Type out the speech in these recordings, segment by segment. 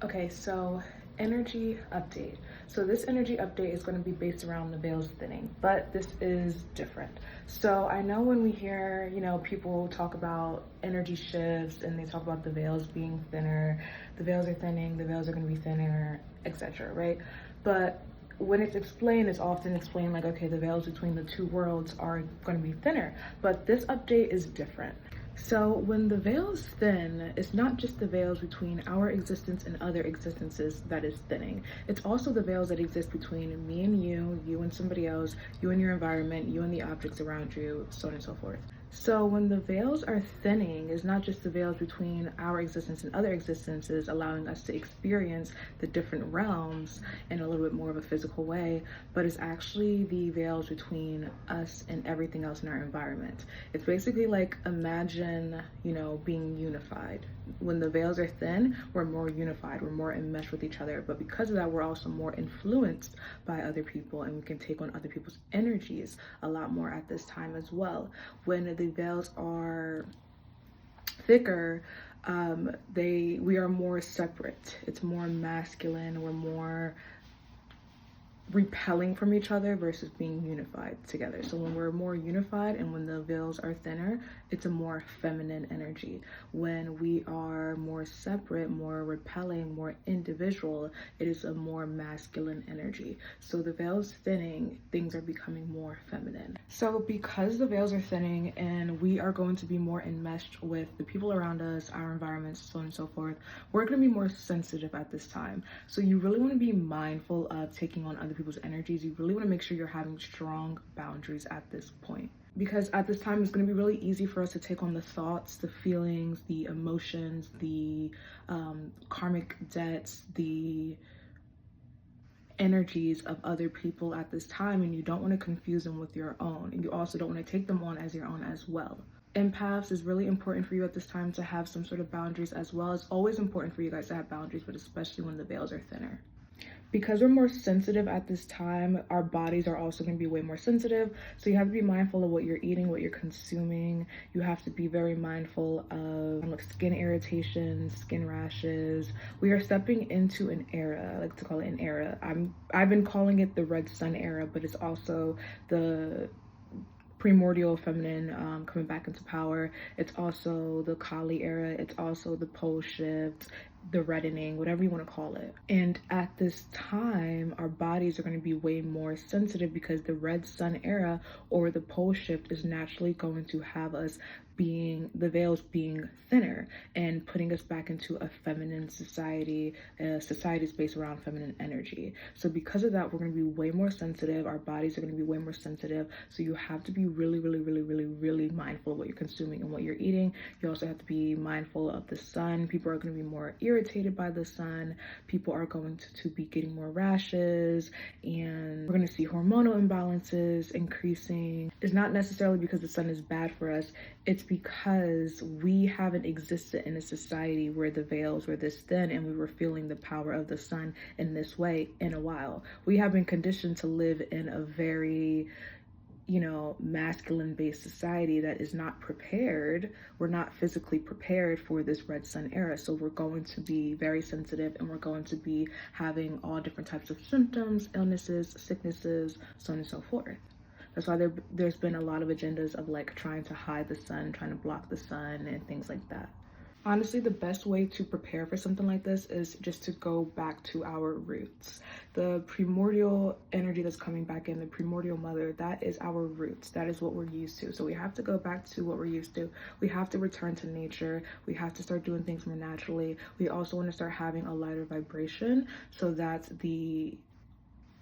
Okay, so energy update. So this energy update is going to be based around the veils thinning, but this is different. So I know when we hear, people talk about energy shifts and they talk about the veils being thinner, the veils are thinning, the veils are going to be thinner, etc., right? But when it's explained, it's often explained like, okay, the veils between the two worlds are going to be thinner, but this update is different. So when the veils thin, it's not just the veils between our existence and other existences that is thinning. It's also the veils that exist between me and you and somebody else, you and your environment, you and the objects around you, so on and so forth. So when the veils are thinning, it's not just the veils between our existence and other existences, allowing us to experience the different realms in a little bit more of a physical way, but it's actually the veils between us and everything else in our environment. It's basically like, imagine, being unified. When the veils are thin, we're more unified, we're more enmeshed with each other, but because of that, we're also more influenced by other people, and we can take on other people's energies a lot more at this time as well. When the veils are thicker, we are more separate. It's more masculine. We're more repelling from each other versus being unified together. So when we're more unified and when the veils are thinner, it's a more feminine energy. When we are more separate, more repelling, more individual, it is a more masculine energy. So the veils thinning, things are becoming more feminine. So because the veils are thinning and we are going to be more enmeshed with the people around us, our environments, so on and so forth, we're going to be more sensitive at this time. So you really want to be mindful of taking on other people's energies. You really want to make sure you're having strong boundaries at this point, because at this time it's going to be really easy for us to take on the thoughts, the feelings, the emotions, the karmic debts, the energies of other people at this time, and you don't want to confuse them with your own, and you also don't want to take them on as your own as well. Empaths, is really important for you at this time to have some sort of boundaries as well. It's always important for you guys to have boundaries, but especially when the veils are thinner. Because we're more sensitive at this time, our bodies are also going to be way more sensitive. So you have to be mindful of what you're eating, what you're consuming. You have to be very mindful of like skin irritations, skin rashes. We are stepping into an era, I like to call it an era. I've been calling it the red sun era, but it's also the primordial feminine coming back into power. It's also the Kali era. It's also the pole shift, the reddening, whatever you want to call it. And at this time, our bodies are going to be way more sensitive because the red sun era or the pole shift is naturally going to have us being, the veils being thinner and putting us back into a feminine society. Society is based around feminine energy. So because of that, we're going to be way more sensitive. Our bodies are going to be way more sensitive. So you have to be really, really, really, really, really mindful of what you're consuming and what you're eating. You also have to be mindful of the sun. People are going to be more irritated by the sun. People are going to be getting more rashes, and we're going to see hormonal imbalances increasing. It's not necessarily because the sun is bad for us. It's because we haven't existed in a society where the veils were this thin and we were feeling the power of the sun in this way in a while. We have been conditioned to live in a very, masculine based society that is not prepared. We're not physically prepared for this red sun era. So we're going to be very sensitive, and we're going to be having all different types of symptoms, illnesses, sicknesses, so on and so forth. That's why there's been a lot of agendas of like trying to hide the sun, trying to block the sun and things like that. Honestly, the best way to prepare for something like this is just to go back to our roots. The primordial energy that's coming back in, the primordial mother, that is our roots. That is what we're used to. So we have to go back to what we're used to. We have to return to nature. We have to start doing things more naturally. We also want to start having a lighter vibration so that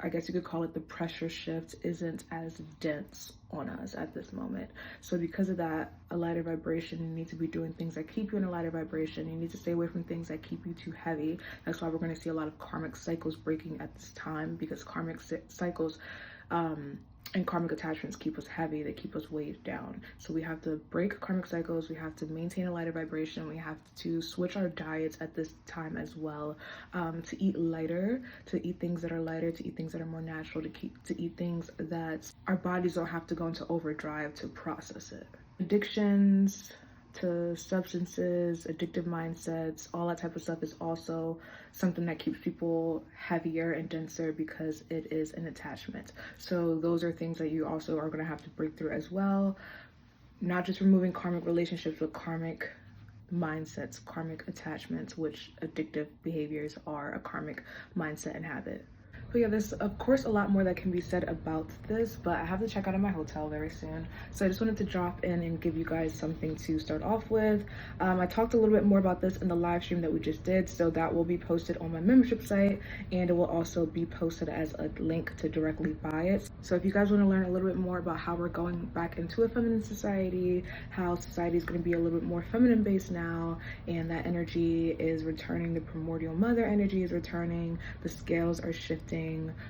I guess you could call it the pressure shift, isn't as dense on us at this moment. So because of that, a lighter vibration, you need to be doing things that keep you in a lighter vibration. You need to stay away from things that keep you too heavy. That's why we're going to see a lot of karmic cycles breaking at this time, because karmic cycles and karmic attachments keep us heavy. They keep us weighed down. So we have to break karmic cycles. We have to maintain a lighter vibration. We have to switch our diets at this time as well, to eat lighter, to eat things that are lighter, to eat things that are more natural, to eat things that our bodies don't have to go into overdrive to process it. Addictions, to substances, addictive mindsets, all that type of stuff is also something that keeps people heavier and denser because it is an attachment. So those are things that you also are going to have to break through as well. Not just removing karmic relationships, but karmic mindsets, karmic attachments, which addictive behaviors are a karmic mindset and habit. But yeah, there's of course a lot more that can be said about this, but I have to check out of my hotel very soon. So I just wanted to drop in and give you guys something to start off with. I talked a little bit more about this in the live stream that we just did, so that will be posted on my membership site, and it will also be posted as a link to directly buy it. So if you guys want to learn a little bit more about how we're going back into a feminine society, how society is going to be a little bit more feminine based now, and that energy is returning, the primordial mother energy is returning, the scales are shifting,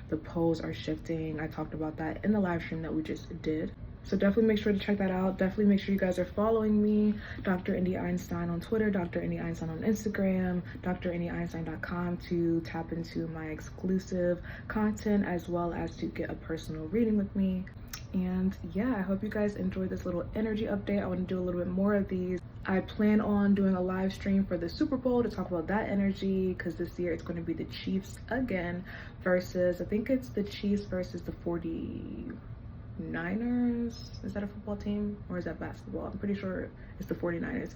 the poles are shifting. I talked about that in the live stream that we just did. So definitely make sure to check that out. Definitely make sure you guys are following me, Dr. Indy Einstein on Twitter, Dr. Indy Einstein on Instagram, DrIndyEinstein.com to tap into my exclusive content as well as to get a personal reading with me. And yeah, I hope you guys enjoyed this little energy update. I want to do a little bit more of these. I plan on doing a live stream for the Super Bowl to talk about that energy, because this year it's going to be the Chiefs again versus, I think it's the Chiefs versus the 49ers. Is that a football team or is that basketball? I'm pretty sure it's the 49ers.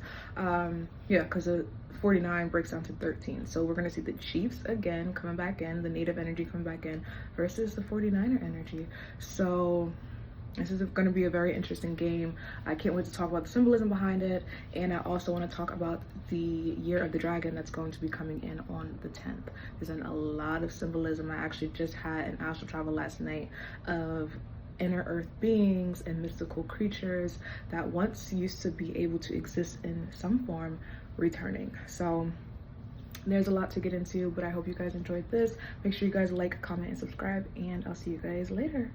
Yeah, because the 49 breaks down to 13. So we're going to see the Chiefs again coming back in, the native energy coming back in versus the 49er energy. So this is going to be a very interesting game. I can't wait to talk about the symbolism behind it. And I also want to talk about the year of the dragon that's going to be coming in on the 10th. There's a lot of symbolism. I actually just had an astral travel last night of inner earth beings and mystical creatures that once used to be able to exist in some form returning. So there's a lot to get into, but I hope you guys enjoyed this. Make sure you guys like, comment, and subscribe, and I'll see you guys later.